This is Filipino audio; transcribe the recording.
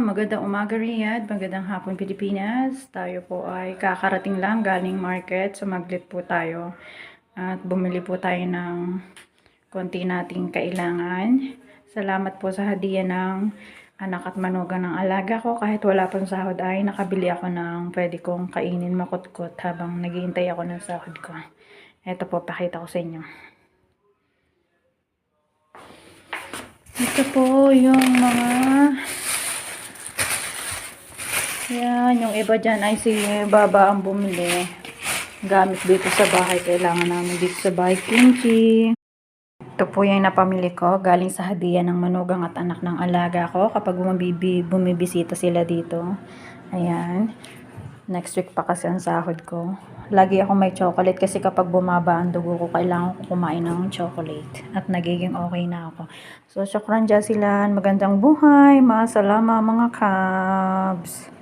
Magandang umaga Riyadh, magandang hapon Pilipinas. Tayo po ay kakarating lang galing market, sumaglit po tayo at bumili po tayo ng konti nating kailangan. Salamat po sa hadiah ng anak at manugang ng alaga ko. Kahit wala pang sahod ay nakabili ako ng pwede kong kainin makutkot habang naghihintay ako ng sahod ko. Ito po, pakita ko sa inyo. Ito po yung mga yan, yung iba dyan ay si Baba ang bumili. Gamit dito sa bahay. Kailangan namin dito sa bahay kimchi. Ito po yung napamili ko. Galing sa hadiah ng manugang at anak ng alaga ko. Kapag bumibisita sila dito. Ayan. Next week pa kasi ang sahod ko. Lagi ako may chocolate kasi kapag bumaba ang dugo ko, kailangan ko kumain ng chocolate. At nagiging okay na ako. So, syukran dyan sila. Magandang buhay. Maasalama mga kabs.